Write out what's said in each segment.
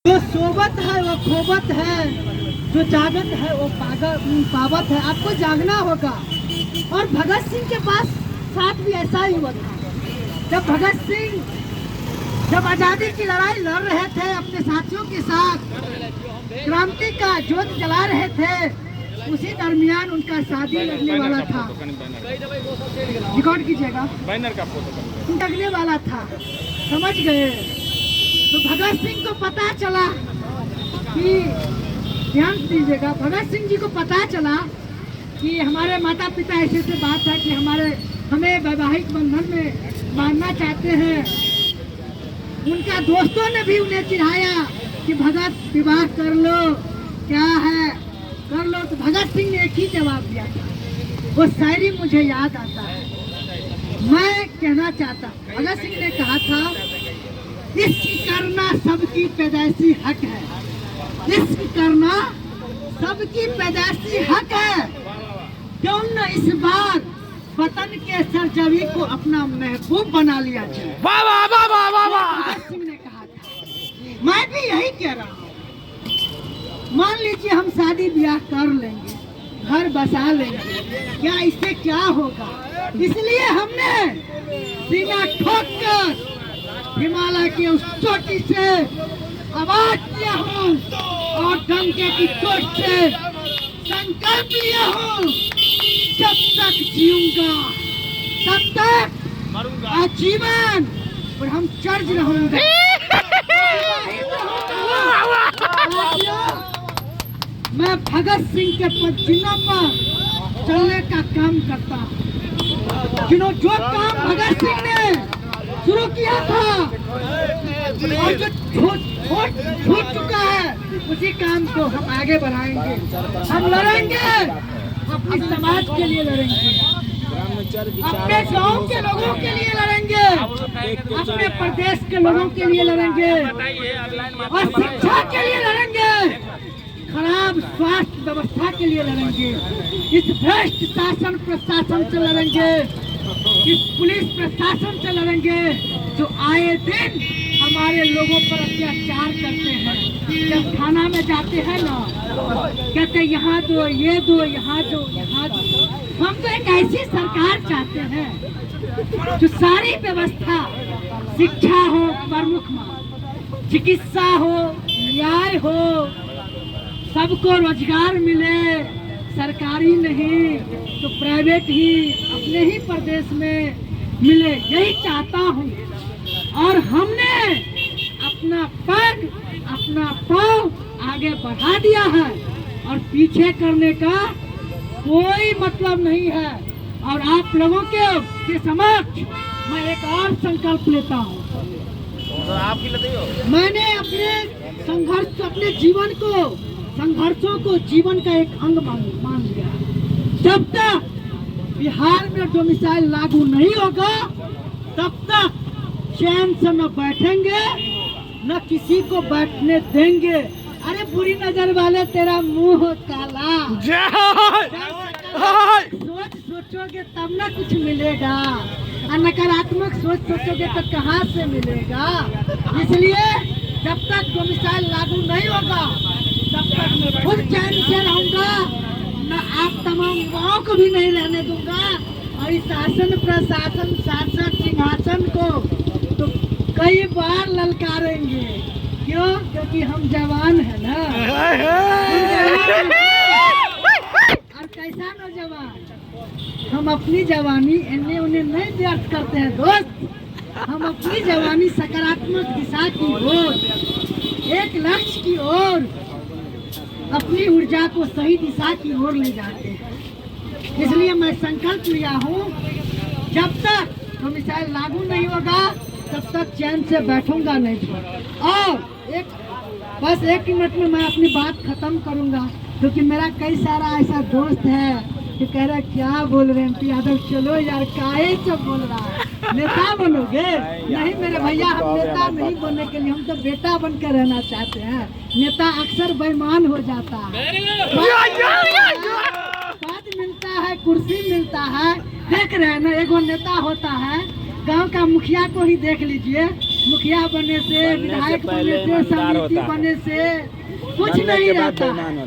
जो सोबत है वो खोबत है, जो जागत है वो पावत है। आपको जागना होगा। और भगत सिंह के पास साथ भी ऐसा ही हुआ था। जब भगत सिंह जब आजादी की लड़ाई लड़ रहे थे अपने साथियों के साथ, क्रांति का ज्योत जला रहे थे, उसी दरमियान उनका शादी लगने वाला था। रिकॉर्ड कीजिएगा, बैनर का फोटो लगने वाला था। समझ गए? तो भगत सिंह को पता चला कि, ध्यान दीजिएगा, भगत सिंह जी को पता चला कि हमारे माता पिता ऐसे से बात है कि हमें वैवाहिक बंधन में बांधना चाहते हैं। उनका दोस्तों ने भी उन्हें चिढ़ाया कि भगत विवाह कर लो, क्या है कर लो। तो भगत सिंह ने एक ही जवाब दिया था, वो शायरी मुझे याद आता है। मैं कहना चाहता, भगत सिंह ने कहा था, इश्क करना सबकी पैदाइशी हक है, इश्क करना सबकी पैदाइशी हक है। क्यों न इस बार वतन के सरजमी को अपना महबूब बना लिया जाए। वाह वाह वाह वाह वाह वाह। भगत सिंह ने कहा था। मैं भी यही कह रहा हूँ। मान लीजिए हम शादी ब्याह कर लेंगे, घर बसा लेंगे, क्या इससे क्या होगा? इसलिए हमने सीना ठोक कर हिमालय की उस चोटी से आवाज किया हूँ और डंके की चोट से संकल्प लिया हूँ, जब तक जीऊंगा तब तक आजीवन और हम चर्च रहूंगा। मैं भगत सिंह के पदचिन्हों पर चलने का काम करता हूँ। जो काम भगत सिंह ने शुरू किया था और जो छूट चुका है, उसी काम को हम आगे बढ़ाएंगे। हम लड़ेंगे, अपने समाज के लिए लड़ेंगे, अपने गांव के लोगों के लिए लड़ेंगे, अपने प्रदेश के लोगों के लिए लड़ेंगे और शिक्षा के लिए लड़ेंगे, खराब स्वास्थ्य व्यवस्था के लिए लड़ेंगे, इस भ्रष्ट शासन प्रशासन से लड़ेंगे, इस पुलिस प्रशासन से लड़ेंगे जो आए दिन हमारे लोगों पर अत्याचार करते हैं। जब थाना में जाते हैं ना, कहते यहाँ दो, ये दो, यहाँ दो, यहाँ दो। हम तो एक ऐसी सरकार चाहते हैं जो सारी व्यवस्था, शिक्षा हो प्रमुख में, चिकित्सा हो, न्याय हो, सबको रोजगार मिले, सरकारी नहीं तो प्राइवेट ही, अपने ही प्रदेश में मिले, यही चाहता हूँ। और हमने अपना पग, अपना पाँव आगे बढ़ा दिया है और पीछे करने का कोई मतलब नहीं है। और आप लोगों के समक्ष मैं एक और संकल्प लेता हूँ। मैंने अपने संघर्ष, अपने जीवन को, संघर्षों को जीवन का एक अंग मान लिया। जब तक बिहार में डोमिसाइल लागू नहीं होगा, तब तक चैन से न बैठेंगे, न किसी को बैठने देंगे। अरे बुरी नजर वाले, तेरा मुंह काला, सोचोगे तब ना कुछ मिलेगा, और नकारात्मक सोचोगे तो कहाँ से मिलेगा। इसलिए जब तक डोमिसाइल लागू नहीं होगा, तब तक मैं खुद चैन से रहूंगा, न आप तमाम युवाओं को भी नहीं रहने दूंगा। और इस शासन प्रशासन शासक सिंहासन को तो कई बार ललकारेंगे। क्यों? क्योंकि हम जवान है ना। और कैसा नौजवान, हम अपनी जवानी इन्हें उन्हें नहीं व्यर्थ करते हैं दोस्त। हम अपनी जवानी सकारात्मक दिशा की ओर, एक लक्ष्य की ओर, अपनी ऊर्जा को सही दिशा की ओर ले जाते हैं। इसलिए मैं संकल्प लिया हूँ, जब तक डोमिसाइल लागू नहीं होगा तब तक चैन से बैठूंगा नहीं। और बस एक मिनट में मैं अपनी बात खत्म करूंगा, क्योंकि मेरा कई सारा ऐसा दोस्त है कि कह रहा है क्या बोल रहे हैं यादव, चलो यार, काहे सब बोल रहा है, नेता बनोगे? नहीं मेरे भैया, हम नेता नहीं बनने के लिए, हम तो बेटा बनकर रहना चाहते हैं। नेता अक्सर बेईमान हो जाता है, पद मिलता है, कुर्सी मिलता है। देख रहे हैं ना, एगो नेता होता है, गांव का मुखिया को ही देख लीजिए, मुखिया बने से, विधायक बने से, समिति बने से कुछ नहीं रहता है,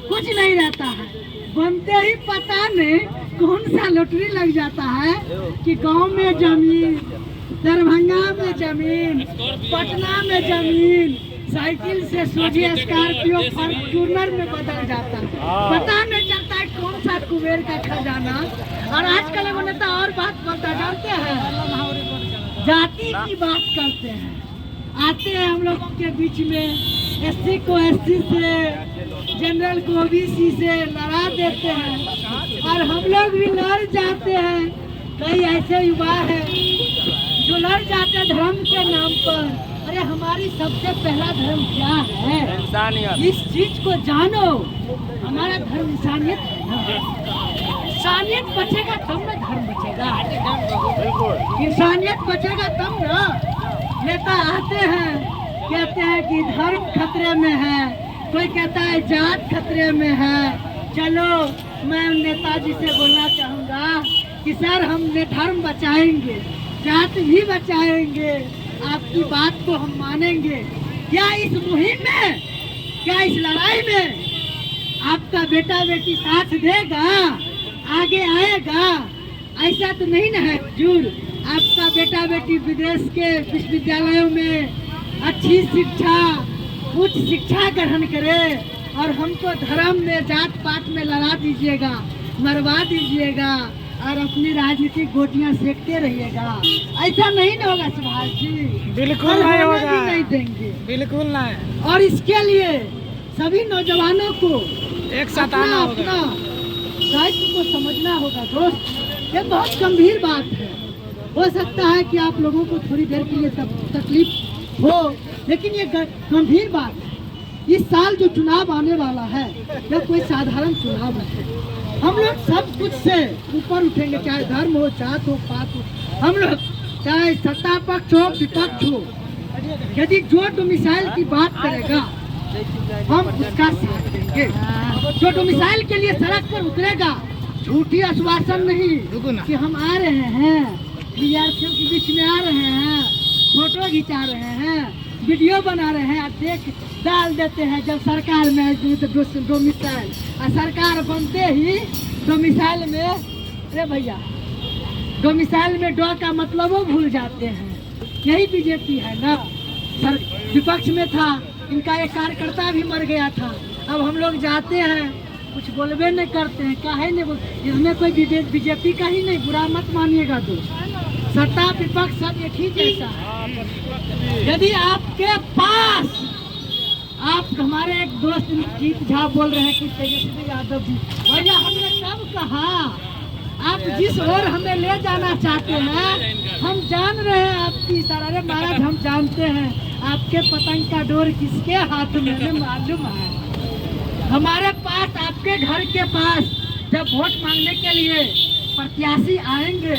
कुछ नहीं रहता है। बनते ही पता नहीं कौन सा लॉटरी लग जाता है कि गांव में जमीन, दरभंगा में जमीन, पटना में जमीन, साइकिल से सोझी स्कॉर्पियो फॉर्च्यूनर में बदल जाता है। पता नहीं चलता है कौन सा कुबेर का खजाना। और आजकल वो नेता और बात करता जानते हैं, जाति की बात करते हैं। आते हैं हम लोगों के बीच में, एससी को एससी से, जनरल को ओबीसी से लड़ा देते हैं और हम लोग भी लड़ जाते हैं। कई ऐसे युवा हैं जो लड़ जाते हैं धर्म के नाम पर। अरे हमारी सबसे पहला धर्म क्या है? इंसानियत। इस चीज को जानो, हमारा धर्म इंसानियत है ना। इंसानियत बचेगा तब ना धर्म बचेगा, इंसानियत बचेगा तब ना। नेता आते हैं, कहते हैं कि धर्म खतरे में है, कोई कहता है जात खतरे में है। चलो मैं नेताजी से बोलना चाहूँगा कि सर हमने धर्म बचाएंगे, जात भी बचाएंगे, आपकी बात को हम मानेंगे। क्या इस मुहिम में, क्या इस लड़ाई में आपका बेटा बेटी साथ देगा, आगे आएगा? ऐसा तो नहीं ना है हुजूर, आपका बेटा बेटी विदेश के विश्वविद्यालयों में अच्छी शिक्षा, उच्च शिक्षा ग्रहण करे और हमको धर्म में, जात पात में लड़ा दीजिएगा, मरवा दीजिएगा और अपनी राजनीतिक गोटियां सेकते रहिएगा। ऐसा नहीं ना होगा सुभाष जी, बिल्कुल नहीं होगा, नहीं देंगे, बिल्कुल नहीं। और इसके लिए सभी नौजवानों को एक साथ आना होगा, अपना दायित्व को समझना होगा। दोस्त ये बहुत गंभीर बात है। हो सकता है कि आप लोगों को थोड़ी देर के लिए तकलीफ हो, लेकिन ये गंभीर बात है। इस साल जो चुनाव आने वाला है यह कोई साधारण चुनाव है। हम लोग सब कुछ से ऊपर उठेंगे, चाहे धर्म हो, जात हो, पात हो। हम लोग चाहे सत्ता पक्ष हो, विपक्ष हो, यदि जो डोमिसाइल की बात करेगा हम उसका साथ देंगे। जो डोमिसाइल के लिए सड़क पर उतरेगा, झूठी आश्वासन नहीं कि हम आ रहे हैं, विद्यार्थियों के बीच में आ रहे हैं, फोटो खिंचा रहे हैं, वीडियो बना रहे हैं, देख डाल देते हैं जब सरकार में डोमिसाइल, और सरकार बनते ही डोमिसाइल में, अरे भैया डोमिसाइल में डॉ का मतलब वो भूल जाते हैं। यही बीजेपी है ना। विपक्ष में था, इनका एक कार्यकर्ता भी मर गया था। अब हम लोग जाते हैं, कुछ बोलबे नहीं करते हैं, काहे नहीं बोलते। इसमें कोई बीजेपी का ही नहीं, बुरा मत मानिएगा दोस्त, सत्ता विपक्ष सब एक ही जैसा है। यदि आपके पास, आप हमारे एक दोस्त जीत झा बोल रहे हैं कि तेजस्वी यादव जी, भैया हमने कब कहा? आप जिस ओर हमें ले जाना चाहते हैं हम जान रहे हैं आपकी इशारा। अरे महाराज हम जानते हैं आपके पतंग का डोर किसके हाथ में है, मालूम है। हमारे पास, आपके घर के पास जब वोट मांगने के लिए प्रत्याशी आएंगे,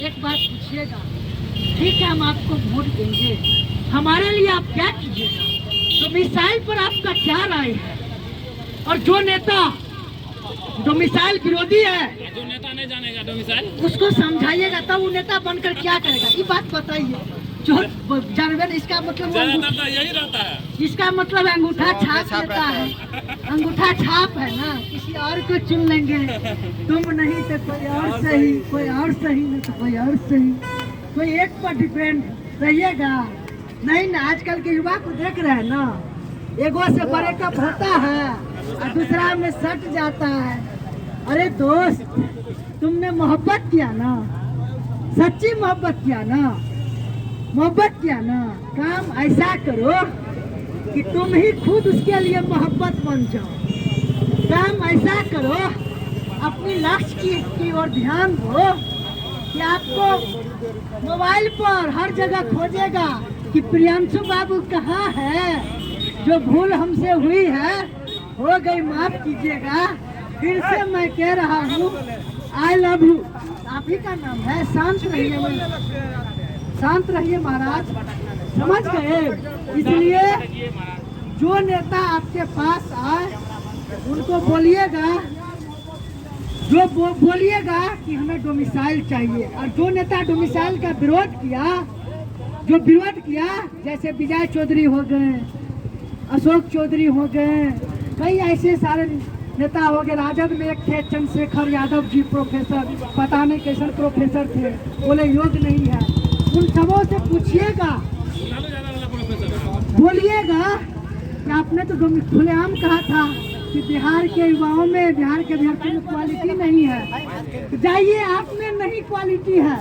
एक बात पूछिएगा, ठीक है हम आपको वोट देंगे, हमारे लिए आप क्या कीजिएगा? डोमिसाइल पर आपका क्या राय है? और जो नेता डोमिसाइल विरोधी है, जो नेता नहीं जानेगा डोमिसाइल, उसको समझाइएगा तब वो नेता बनकर क्या करेगा, ये बात बताइए। जो जानवर, इसका मतलब यही रहता है, इसका मतलब अंगूठा छाप लेता है, अंगूठा छाप है ना, किसी और को चुन लेंगे। तुम नहीं तो कोई और सही, कोई और सही नहीं तो कोई और सही, कोई एक पर डिपेंड रहिएगा। नहीं ना, आजकल के युवा को देख रहे हैं ना, एगो से ब्रेकअप होता है और दूसरा में सट जाता है। अरे दोस्त तुमने मोहब्बत किया ना, सच्ची मोहब्बत किया ना, मोहब्बत किया ना, काम ऐसा करो कि तुम ही खुद उसके लिए मोहब्बत बन जाओ। काम ऐसा करो, अपनी लक्ष्य की ओर ध्यान दो कि आपको मोबाइल पर हर जगह खोजेगा कि प्रियांशु बाबू कहाँ है, जो भूल हमसे हुई है हो गई, माफ कीजिएगा। फिर से मैं कह रहा हूँ आई लव यू। आप ही का नाम है, शांत रहिए, शांत रहिए महाराज, समझ गए। इसलिए जो नेता आपके पास आए उनको बोलिएगा, जो बोलिएगा कि हमें डोमिसाइल चाहिए, और जो नेता डोमिसाइल का विरोध किया जो विरोध किया, जैसे विजय चौधरी हो गए, अशोक चौधरी हो गए, कई ऐसे सारे नेता हो गए। राजद में एक थे चंद्रशेखर यादव जी, प्रोफेसर, पता नहीं कैसे प्रोफेसर थे, बोले योग नहीं है। उन सबों से पूछिएगा, लालू यादव वाला प्रोफेसर है। बोलिएगा कि आपने तो खुलेआम कहा था कि बिहार के युवाओं में, बिहार के अभ्यर्थियों में क्वालिटी नहीं है। तो जाइए, आप में नहीं क्वालिटी है,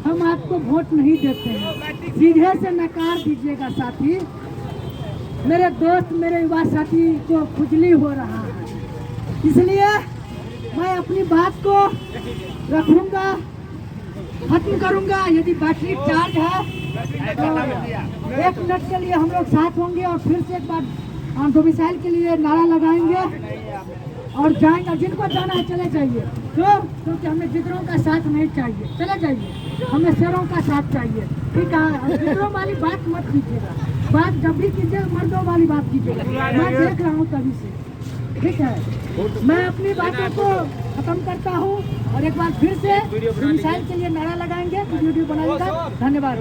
हम आपको वोट नहीं देते हैं, सीधे से नकार दीजिएगा साथी। मेरे दोस्त, मेरे युवा साथी को खुजली हो रहा है, इसलिए मैं अपनी बात को रखूंगा, खत्म करूंगा। यदि बैटरी चार्ज है तो 1 मिनट के लिए हम लोग साथ होंगे और फिर से एक बार डोमिसाइल के लिए नारा लगाएंगे और जाएंगे। जिनको जाना है चले जाइए, क्योंकि हमें जिगरों का साथ नहीं चाहिए, चले जाइए। हमें शेरों का साथ चाहिए, ठीक है। जिगरों वाली बात मत कीजिएगा, बात जब भी कीजिएगा मर्दों वाली बात कीजिएगा। मैं देख रहा हूँ तभी से, ठीक है। मैं अपनी बातों को खत्म करता हूँ और एक बार फिर से डोमिसाइल के लिए नारा लगाएंगे, वीडियो बनाएगा। धन्यवाद।